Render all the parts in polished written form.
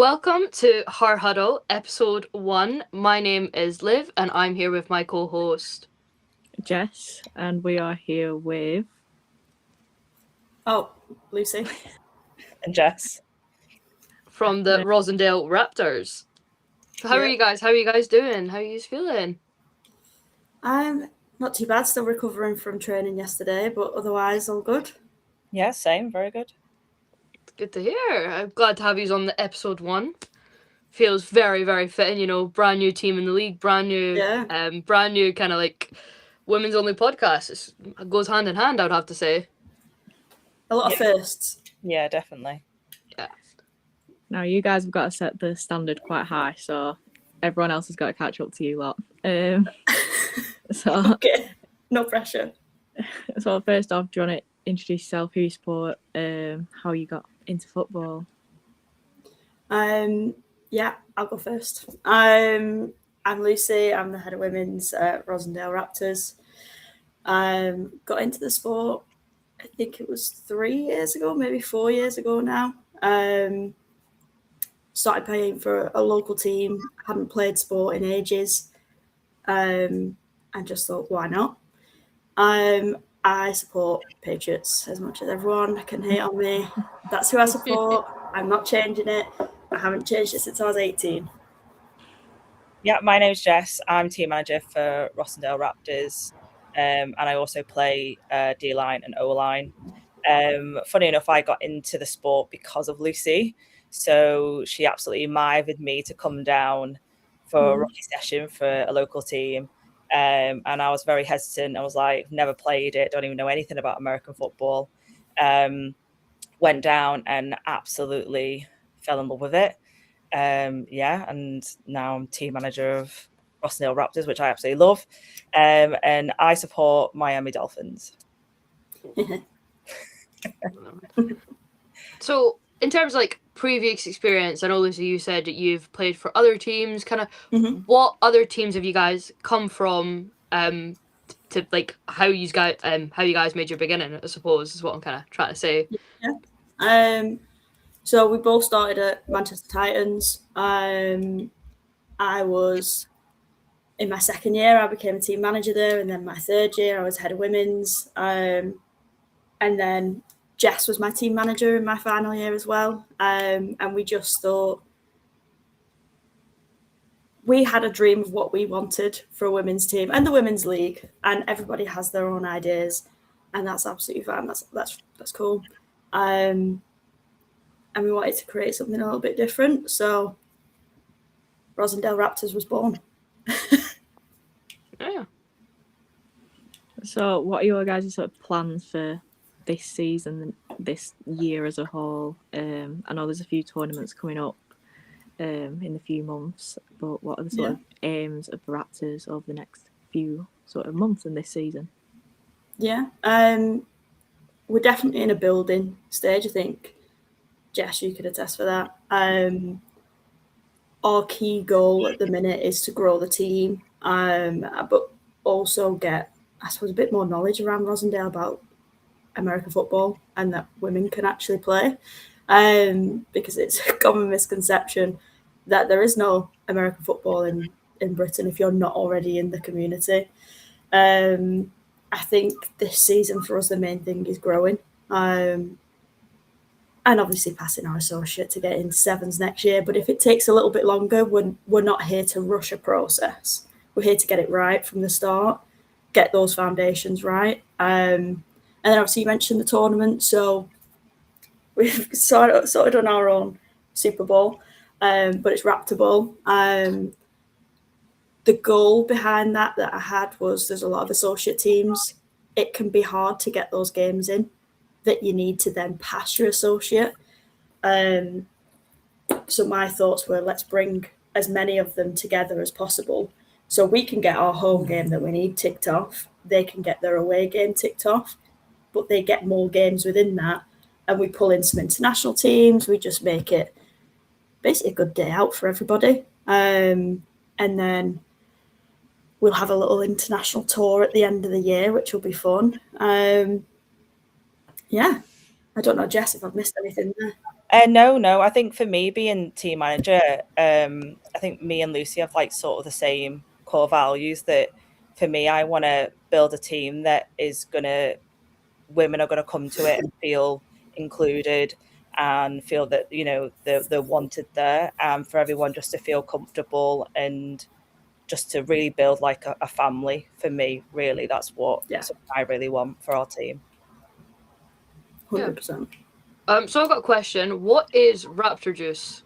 Welcome to Huddle, episode 1. My name is Liv, and I'm here with my co-host Jess, and we are here with Lucy and Jess from the Rossendale Raptors. How are you guys? How are you guys doing? How are you feeling? I'm not too bad. Still recovering from training yesterday, but otherwise all good. Yeah, same. Very good. Good to hear. I'm glad to have you on the episode 1. Feels very, very fitting. You know, brand new team in the league, brand new kind of like women's only podcast. It goes hand in hand, I would have to say. A lot of firsts. Yeah, definitely. Yeah. Now you guys have got to set the standard quite high, so everyone else has got to catch up to you lot. Okay, no pressure. So first off, do you want to introduce yourself, who you support, how you got into football? Yeah, I'll go first. I'm Lucy. I'm the head of women's at Rossendale Raptors. Got into the sport, I think it was 3 years ago, maybe 4 years ago now. Started playing for a local team. Hadn't played sport in ages. And just thought, why not? I support Patriots as much as everyone can hate on me. That's who I support. I'm not changing it. I haven't changed it since I was 18. Yeah, my name's Jess. I'm team manager for Rossendale Raptors, and I also play D-line and O-line. Funny enough, I got into the sport because of Lucy. So she absolutely mithered me to come down for a rookie session for a local team. And I was very hesitant. I was like, never played it, don't even know anything about American football. Went down and absolutely fell in love with it. And now I'm team manager of Rossendale Raptors, which I absolutely love. And I support Miami Dolphins. So, in terms of like previous experience, I know Lucy, you said that you've played for other teams. Kind of, what other teams have you guys come from? To like how you guys made your beginning, I suppose, is what I'm kind of trying to say. Yeah. So we both started at Manchester Titans. I was in my second year, I became a team manager there, and then my third year, I was head of women's. And then Jess was my team manager in my final year as well. And we just thought we had a dream of what we wanted for a women's team and the women's league, and everybody has their own ideas, and that's absolutely fine. That's cool. And we wanted to create something a little bit different, so Rossendale Raptors was born. Yeah. So what are your guys' sort of plans for this season, this year as a whole? I know there's a few tournaments coming up in a few months, but what are the sort of aims of the Raptors over the next few sort of months in this season? Yeah, we're definitely in a building stage. I think, Jess, you could attest for that. Our key goal at the minute is to grow the team, but also get, I suppose, a bit more knowledge around Rossendale about American football and that women can actually play, because it's a common misconception that there is no American football in Britain if you're not already in the community. I think this season for us, the main thing is growing, and obviously passing our associate to get into sevens next year. But if it takes a little bit longer, we're not here to rush a process. We're here to get it right from the start, get those foundations right. And then obviously you mentioned the tournament, so we've sort of done our own Super Bowl, but it's Raptor Bowl. The goal behind that I had was there's a lot of associate teams. It can be hard to get those games in that you need to then pass your associate. So my thoughts were, let's bring as many of them together as possible so we can get our home game that we need ticked off. They can get their away game ticked off, but they get more games within that. And we pull in some international teams. We just make it basically a good day out for everybody. And then we'll have a little international tour at the end of the year, which will be fun. Yeah, I don't know, Jess, if I've missed anything there. No. I think for me being team manager, I think me and Lucy have like sort of the same core values. That for me, I want to build a team that is women are gonna come to it and feel included and feel that they're wanted there, and for everyone just to feel comfortable and just to really build like a family. For me, really, that's what I really want for our team. 100%. So I've got a question. What is Raptor Juice?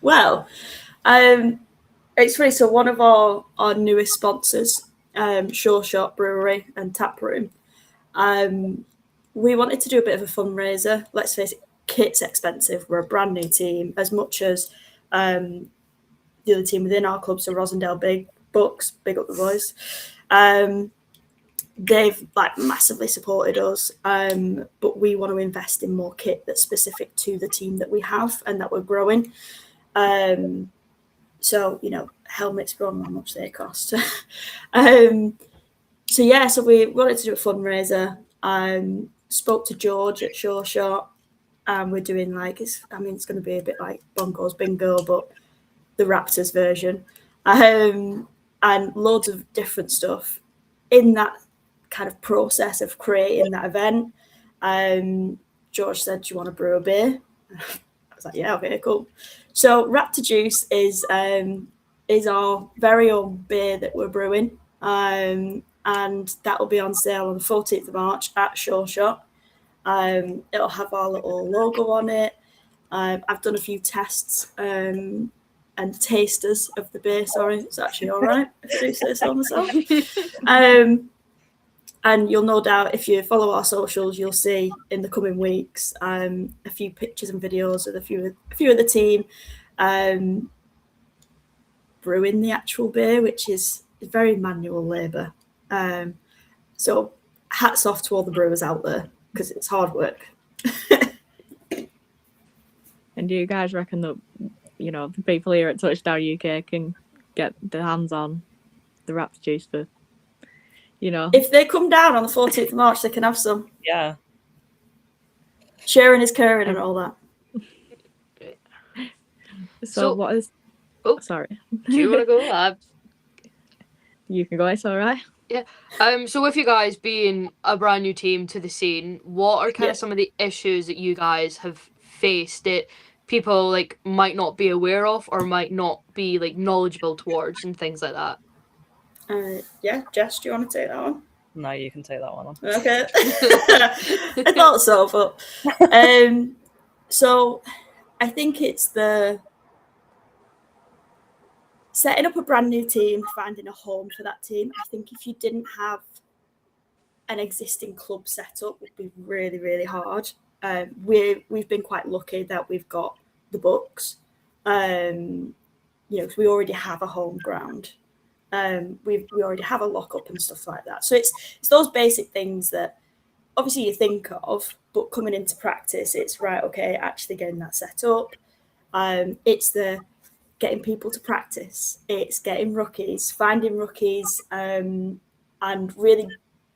Well, it's funny. So one of our newest sponsors, Sure Shot Brewery and Tap Room, we wanted to do a bit of a fundraiser. Let's face it, kit's expensive. We're a brand new team. As much as the other team within our club, so Rossendale Big Bucks, big up the boys. They've like massively supported us, but we want to invest in more kit that's specific to the team that we have and that we're growing. So helmets, we don't know how much they cost. So we wanted to do a fundraiser. Spoke to George at Sure Shot, and we're doing it's going to be a bit like Broncos Bingo, but the Raptors version, and loads of different stuff in that kind of process of creating that event. George said, "Do you want to brew a beer?" I was like, "Yeah, okay, cool." So Raptor Juice is our very own beer that we're brewing, and that will be on sale on the 14th of March at Sure Shot. It'll have our little logo on it. I've done a few tests and tasters of the beer. Sorry, it's actually all right if I do say so myself. And you'll no doubt, if you follow our socials, you'll see in the coming weeks a few pictures and videos of a few of the team brewing the actual beer, which is very manual labour. So hats off to all the brewers out there, because it's hard work. And do you guys reckon that the people here at Tdownuk UK can get their hands on the Raptor Juice for If they come down on the 14th of March, they can have some. Yeah. Sharing is caring and all that. So what is... Oh, sorry. Do you want to go? You can go, it's all right. Yeah. So with you guys being a brand new team to the scene, what are kind of some of the issues that you guys have faced that people might not be aware of or might not be knowledgeable towards and things like that? Jess, do you want to take that one? No, you can take that one on. Okay. I thought so, but so I think it's the setting up a brand new team, finding a home for that team. I think if you didn't have an existing club set up, would be really, really hard. We've been quite lucky that we've got the Bucks. Because we already have a home ground. We already have a lockup and stuff like that. So it's those basic things that obviously you think of, but coming into practice, it's right. Okay, actually getting that set up. It's the getting people to practice. It's getting rookies, finding rookies, and really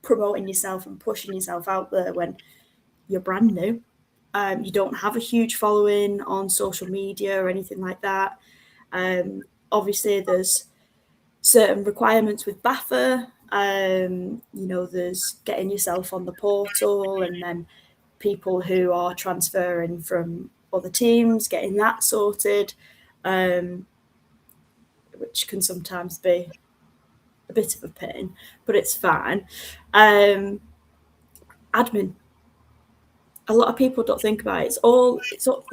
promoting yourself and pushing yourself out there when you're brand new. You don't have a huge following on social media or anything like that. Obviously, there's certain requirements with BAFA. There's getting yourself on the portal, and then people who are transferring from other teams, getting that sorted, which can sometimes be a bit of a pain, but it's fine. Admin. A lot of people don't think about it. It's all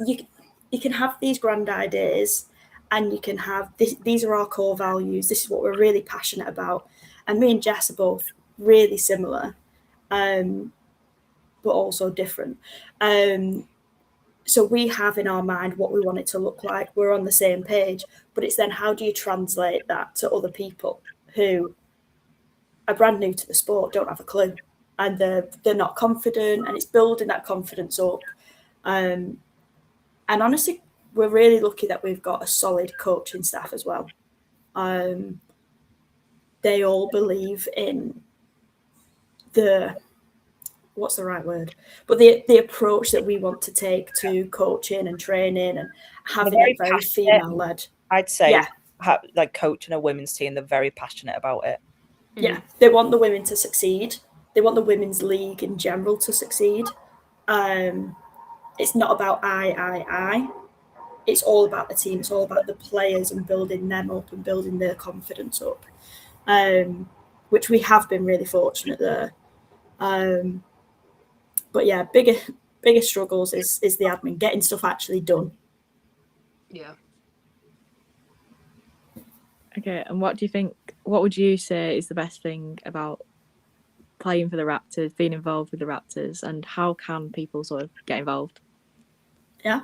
you can have these grand ideas, and you can have this. These are our core values. This is what we're really passionate about. And me and Jess are both really similar, but also different. So we have in our mind what we want it to look like. We're on the same page, but it's then how do you translate that to other people who are brand new to the sport, don't have a clue, and they're not confident, and it's building that confidence up. And honestly, we're really lucky that we've got a solid coaching staff as well. They all believe in the what's the right word? But the approach that we want to take to coaching and training and having it very female-led. I'd say, like coaching a women's team, they're very passionate about it. Yeah, they want the women to succeed. They want the women's league in general to succeed. It's not about I. It's all about the team. It's all about the players and building them up and building their confidence up, which we have been really fortunate there. But yeah, biggest struggles is the admin, getting stuff actually done. Yeah. Okay, and what would you say is the best thing about playing for the Raptors, being involved with the Raptors, and how can people sort of get involved? Yeah.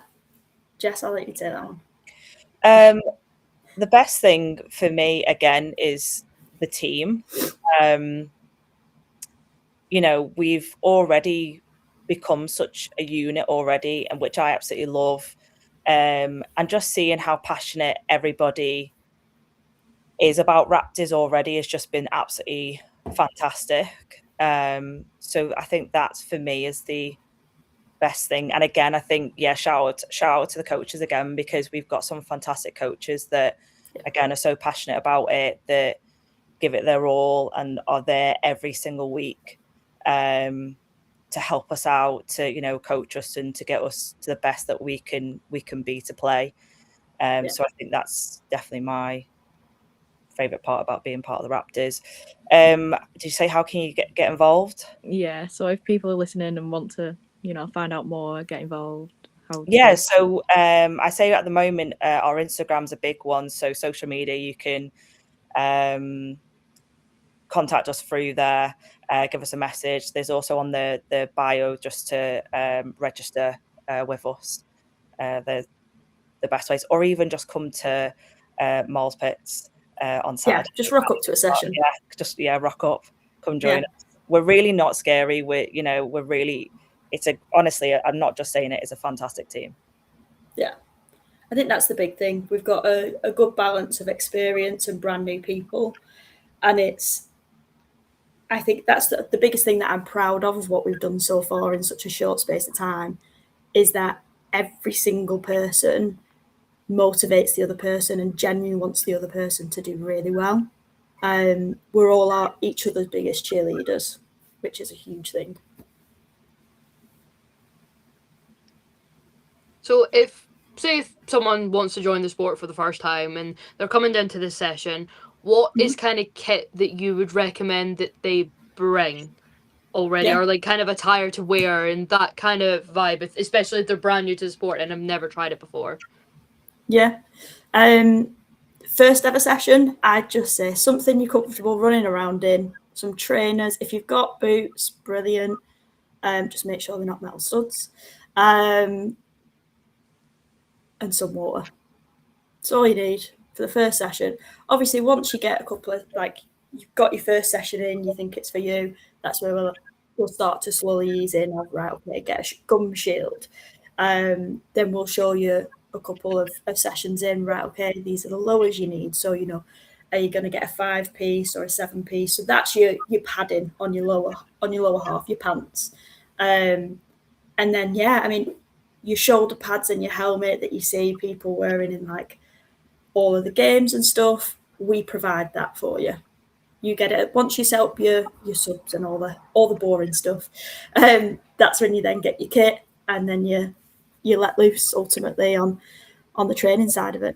Jess, I'll let you take that one. The best thing for me, again, is the team. We've already become such a unit already, and which I absolutely love. And just seeing how passionate everybody is about Raptors already has just been absolutely fantastic. So I think that's, for me, is the best thing. And again, I think, shout out to the coaches again, because we've got some fantastic coaches that, again, are so passionate about it, that give it their all and are there every single week to help us out, to coach us and to get us to the best that we can be to play. So I think that's definitely my favorite part about being part of the Raptors. Did you say how can you get involved? Yeah, so if people are listening and want to find out more, get involved, so I say at the moment our Instagram's a big one, so social media, you can contact us through there, give us a message. There's also on the bio just to register with us, the best ways, or even just come to Moles Pits on Saturday. Yeah, just rock up to a session. Rock up, come join us. We're really not scary. We're really, honestly, I'm not just saying it, it's a fantastic team. Yeah, I think that's the big thing. We've got a good balance of experience and brand new people, and I think that's the biggest thing that I'm proud of what we've done so far in such a short space of time, is that every single person motivates the other person and genuinely wants the other person to do really well. We're all each other's biggest cheerleaders, which is a huge thing. So say if someone wants to join the sport for the first time and they're coming down to this session, what is kind of kit that you would recommend that they bring already, or like kind of attire to wear and that kind of vibe, especially if they're brand new to the sport and have never tried it before? Yeah. First ever session, I'd just say something you're comfortable running around in, some trainers. If you've got boots, brilliant. Just make sure they're not metal studs. And some water. That's all you need for the first session. Obviously, once you get a couple of, you've got your first session in, you think it's for you, that's where we'll start to slowly ease in. Right, okay, get a gum shield. Then we'll show you a couple of sessions in. Right, okay, these are the lowers you need. So, are you going to get a 5-piece or a 7-piece? So that's your padding on your lower half, your pants. And then, your shoulder pads and your helmet that you see people wearing in all of the games and stuff, we provide that for you. You get it once you set up your subs and all the boring stuff. That's when you then get your kit, and then you let loose ultimately on the training side of it.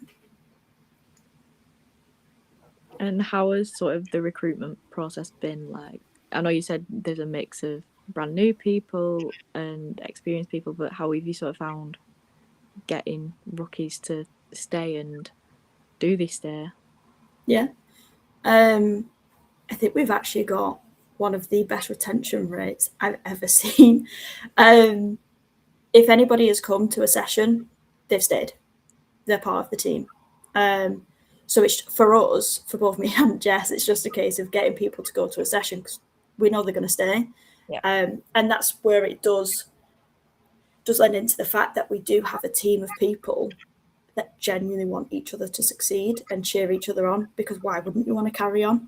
And how has sort of the recruitment process been like? I know you said there's a mix of brand new people and experienced people, but how have you sort of found getting rookies to stay and do this there? Yeah. I think we've actually got one of the best retention rates I've ever seen. If anybody has come to a session, they've stayed. They're part of the team. So it's, for us, for both me and Jess, it's just a case of getting people to go to a session because we know they're going to stay. Yeah. And that's where it does lend into the fact that we do have a team of people that genuinely want each other to succeed and cheer each other on, because why wouldn't you want to carry on?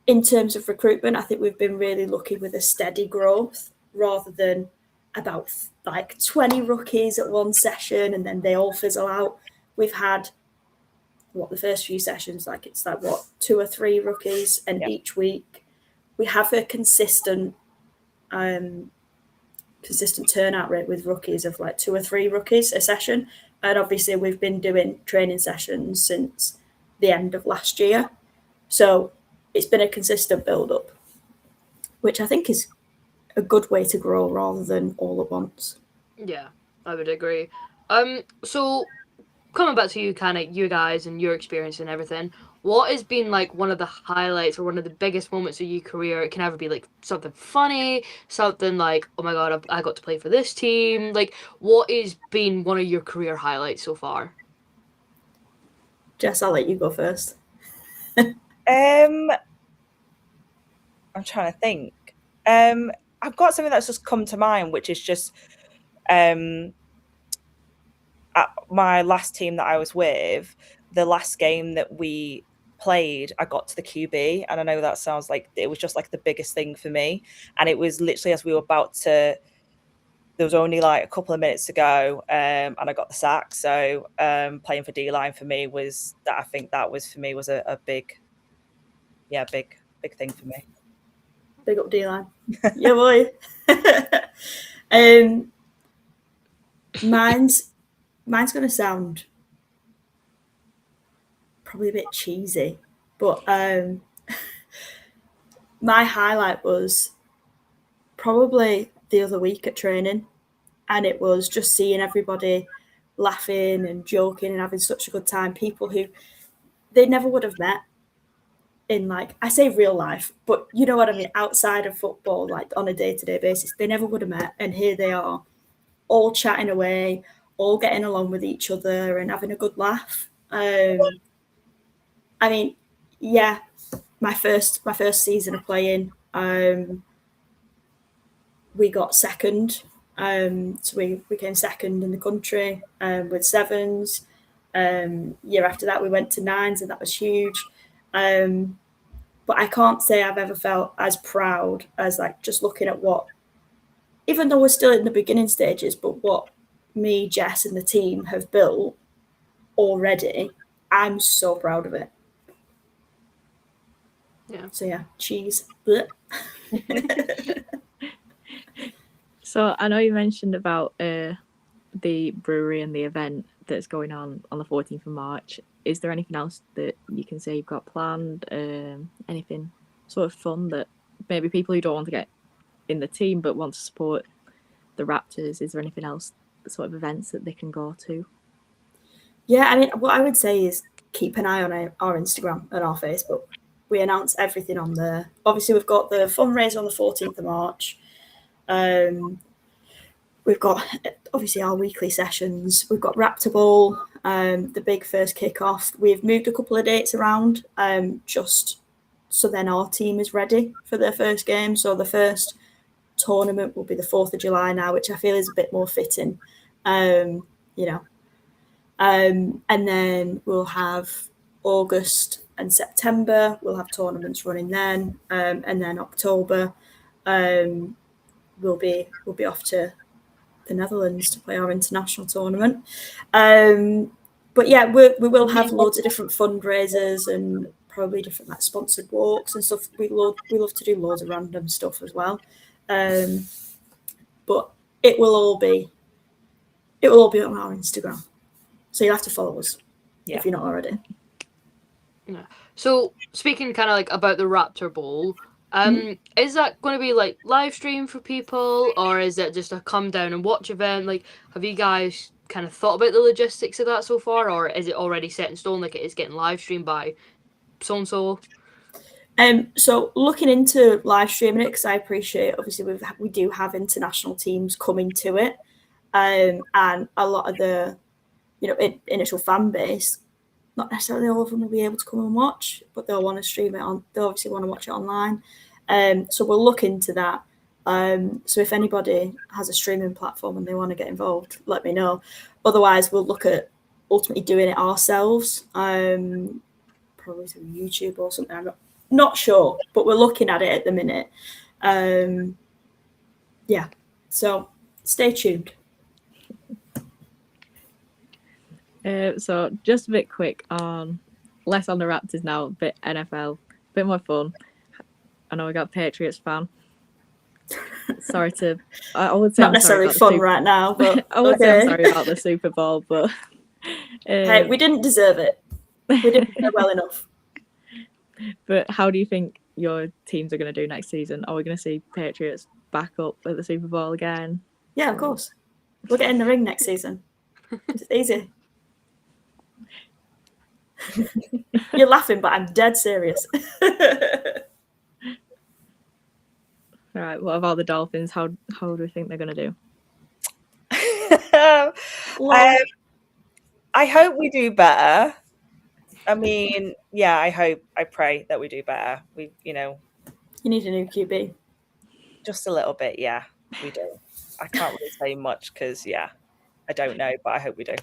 in terms of recruitment, I think we've been really lucky with a steady growth rather than about like 20 rookies at one session and then they all fizzle out. We've had the first few sessions, like it's like 2 or 3 rookies, and each week we have a consistent turnout rate with rookies of like 2 or 3 rookies a session. And obviously we've been doing training sessions since the end of last year. So it's been a consistent build-up, which I think is a good way to grow rather than all at once. Yeah, I would agree. So coming back to you, kind of you guys and your experience and everything, what has been like one of the highlights or one of the biggest moments of your career? It can either be like something funny, something like, oh my god, I got to play for this team. Like, what has been one of your career highlights so far? Jess, I'll let you go first. I'm trying to think. I've got something that's just come to mind, which is just at my last team that I was with, the last game that we played, I got to the QB, and I know that sounds like it was just like the biggest thing for me. And it was literally as we were about to, there was only like a couple of minutes to go, and I got the sack. So playing for D-line for me was that, I think that was for me was a big thing for me. Big up D-line. Yeah, boy. Mine's going to sound probably a bit cheesy, but my highlight was probably the other week at training, and it was just seeing everybody laughing and joking and having such a good time. People who they never would have met in, like, I say real life, but you know what I mean, outside of football, like on a day-to-day basis, they never would have met, and here they are, all chatting away, all getting along with each other and having a good laugh. I mean, yeah, my first season of playing, we got second. So we came second in the country with 7s. Year after that, we went to 9s, and that was huge. But I can't say I've ever felt as proud as like just looking at what, even though we're still in the beginning stages, but what me, Jess, and the team have built already. I'm so proud of it. Yeah. So yeah, cheese. So I know you mentioned about the brewery and the event that's going on the 14th of March. Is there anything else that you can say you've got planned? Anything sort of fun that maybe people who don't want to get in the team but want to support the Raptors, is there anything else, sort of events that they can go to? Yeah, I mean, what I would say is keep an eye on our Instagram and our Facebook. We announce everything on there. Obviously, we've got the fundraiser on the 14th of March. We've got obviously our weekly sessions. We've got Raptor Bowl, the big first kickoff. We've moved a couple of dates around just so then our team is ready for their first game. So the first tournament will be the 4th of July now, which I feel is a bit more fitting, and then we'll have August and September. We'll have tournaments running then, and then October we'll be off to the Netherlands to play our international tournament. But yeah, we will have loads of different fundraisers and probably different like sponsored walks and stuff. We love to do loads of random stuff as well. But it will all be on our Instagram. So you'll have to follow us if you're not already. Yeah. So speaking kind of like about the Raptor Bowl, is that going to be like live stream for people, or is it just a come down and watch event? Like, have you guys kind of thought about the logistics of that so far, or is it already set in stone, like it is getting live streamed by so and so? So looking into live streaming it, because I appreciate obviously we do have international teams coming to it, and a lot of the initial fan base, not necessarily all of them will be able to come and watch, but they'll want to stream it on. They obviously want to watch it online. So we'll look into that. So if anybody has a streaming platform and they want to get involved, let me know. Otherwise, we'll look at ultimately doing it ourselves, probably through YouTube or something. Not sure, but we're looking at it at the minute. Yeah, so stay tuned. So just a bit quick on less on the Raptors now, a bit NFL, a bit more fun. I know we got Patriots fan. Sorry to, I would say not I'm necessarily sorry fun right now, but I would say I'm sorry about the Super Bowl, but hey, we didn't deserve it. We didn't play well enough. But how do you think your teams are going to do next season? Are we going to see Patriots back up at the Super Bowl again? Yeah, of course. We'll get in the ring next season. It's easy. You're laughing, but I'm dead serious. All right. What about the Dolphins? How do we think they're going to do? I hope we do better. I mean, yeah, I pray that we do better. You need a new QB. Just a little bit, yeah, we do. I can't really say much because, yeah, I don't know, but I hope we do.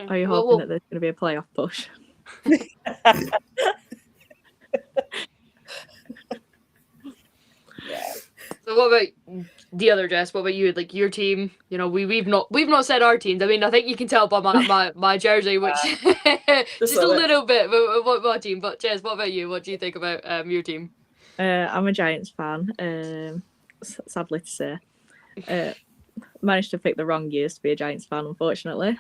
Are you hoping that there's going to be a playoff push? Yeah. So what about the other Jess? What about you? Like your team? You know, we've not said our teams. I mean, I think you can tell by my jersey, which just a little bit. But what team? But Jess, what about you? What do you think about your team? I'm a Giants fan. Sadly to say, managed to pick the wrong years to be a Giants fan, unfortunately.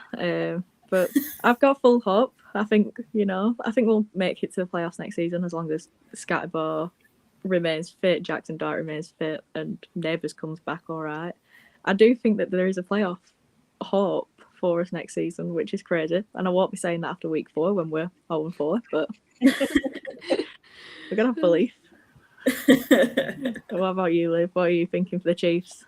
But I've got full hope. I think we'll make it to the playoffs next season as long as Scatterbar remains fit, Jackson Dart remains fit, and Neighbours comes back all right. I do think that there is a playoff hope for us next season, which is crazy. And I won't be saying that after week 4 when we're 0-4, but we're going to have belief. What about you, Liv? What are you thinking for the Chiefs?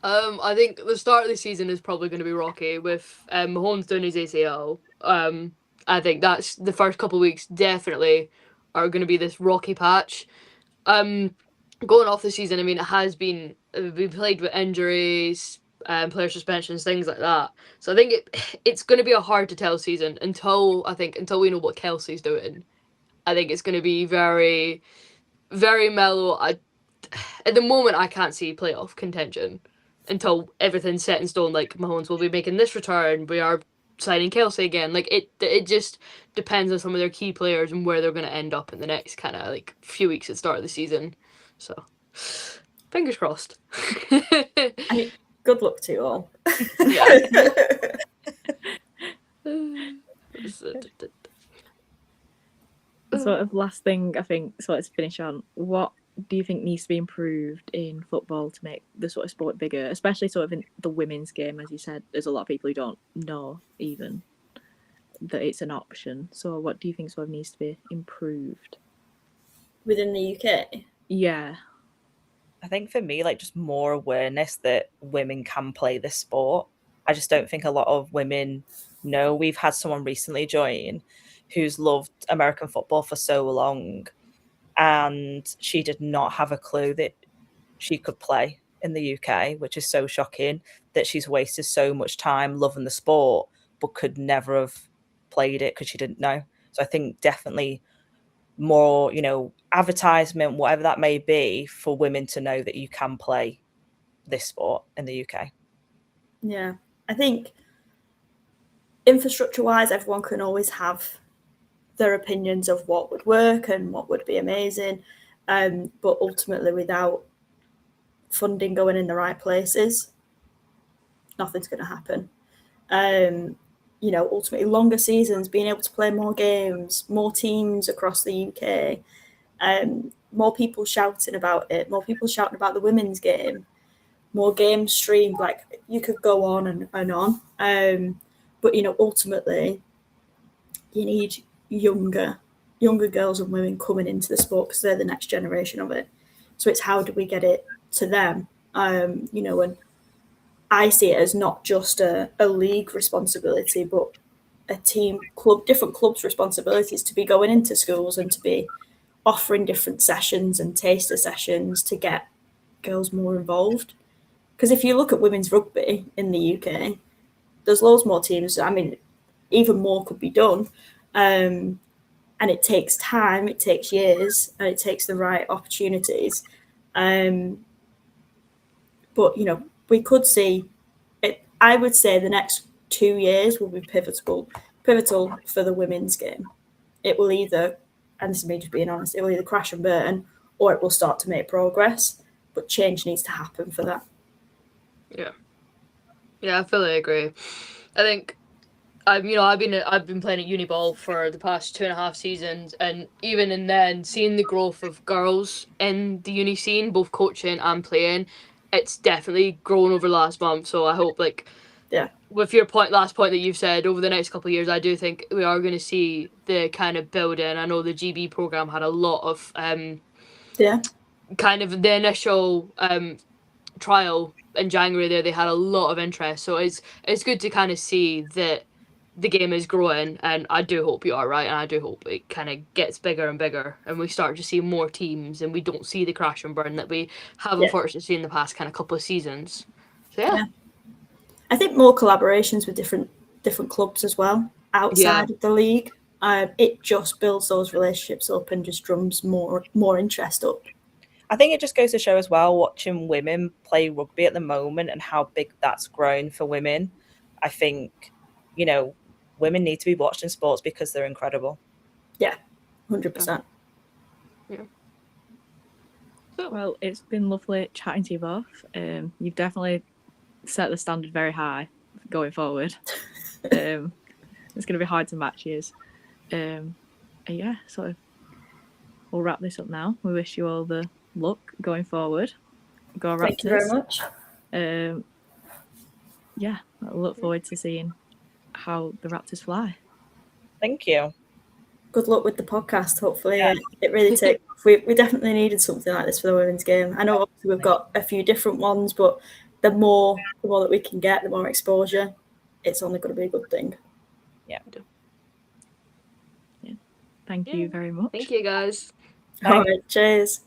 I think the start of the season is probably going to be rocky with Mahomes doing his ACL. I think that's the first couple of weeks definitely are going to be this rocky patch. Going off the season, I mean, it has been we played with injuries, player suspensions, things like that. So I think it's going to be a hard to tell season until we know what Kelsey's doing. I think it's going to be very, very mellow. At the moment, I can't see playoff contention until everything's set in stone. Like Mahomes will be making this return. We are signing Kelsey again. Like it just depends on some of their key players and where they're going to end up in the next kind of like few weeks at the start of the season. So fingers crossed. I mean, good luck to you all. Yeah. Sort of last thing, I think, so let's finish on, what do you think needs to be improved in football to make the sort of sport bigger, especially sort of in the women's game? As you said, there's a lot of people who don't know even that it's an option. So what do you think sort of needs to be improved? Within the UK? Yeah. I think for me, like just more awareness that women can play this sport. I just don't think a lot of women know. We've had someone recently join who's loved American football for so long, and she did not have a clue that she could play in the UK, which is so shocking that she's wasted so much time loving the sport, but could never have played it because she didn't know. So I think definitely more, advertisement, whatever that may be, for women to know that you can play this sport in the UK. Yeah, I think infrastructure-wise, everyone can always have their opinions of what would work and what would be amazing, but ultimately without funding going in the right places, nothing's going to happen. Ultimately longer seasons, being able to play more games, more teams across the UK, more people shouting about it, more people shouting about the women's game, more games streamed. Like, you could go on and on. But ultimately you need younger girls and women coming into the sport because they're the next generation of it. So it's how do we get it to them? And I see it as not just a league responsibility, but a team, different clubs' responsibilities to be going into schools and to be offering different sessions and taster sessions to get girls more involved. Because if you look at women's rugby in the UK, there's loads more teams. I mean, even more could be done. and it takes time, it takes years, and it takes the right opportunities. But we could see it. I would say the next 2 years will be pivotal for the women's game. It will either, and this is me just being honest, it will either crash and burn, or it will start to make progress. But change needs to happen for that. Yeah, I fully agree. I think I've been playing at uni ball for the past 2.5 seasons, and even in then, seeing the growth of girls in the uni scene, both coaching and playing, it's definitely grown over the last month. So I hope, with your last point that you've said, over the next couple of years, I do think we are going to see the kind of building. I know the GB program had a lot of kind of the initial trial in January there, they had a lot of interest, so it's good to kind of see that the game is growing, and I do hope you are right, and I do hope it kind of gets bigger and bigger, and we start to see more teams, and we don't see the crash and burn that we have unfortunately seen in the past kind of couple of seasons. So yeah. I think more collaborations with different clubs as well outside of the league. It just builds those relationships up and just drums more interest up. I think it just goes to show as well, watching women play rugby at the moment and how big that's grown for women. I think, women need to be watched in sports because they're incredible. Yeah, 100%. Yeah. Well, it's been lovely chatting to you both. You've definitely set the standard very high going forward. It's going to be hard to match yours. Yeah, sort of. We'll wrap this up now. We wish you all the luck going forward. Go Raptors. Thank you very much. Yeah, I look forward to seeing how the Raptors fly. Thank you. Good luck with the podcast. Hopefully it really takes. We definitely needed something like this for the women's game. I know obviously we've got a few different ones, but the more that we can get, the more exposure, it's only going to be a good thing. Yeah. Thank you very much. Thank you, guys. All right, cheers.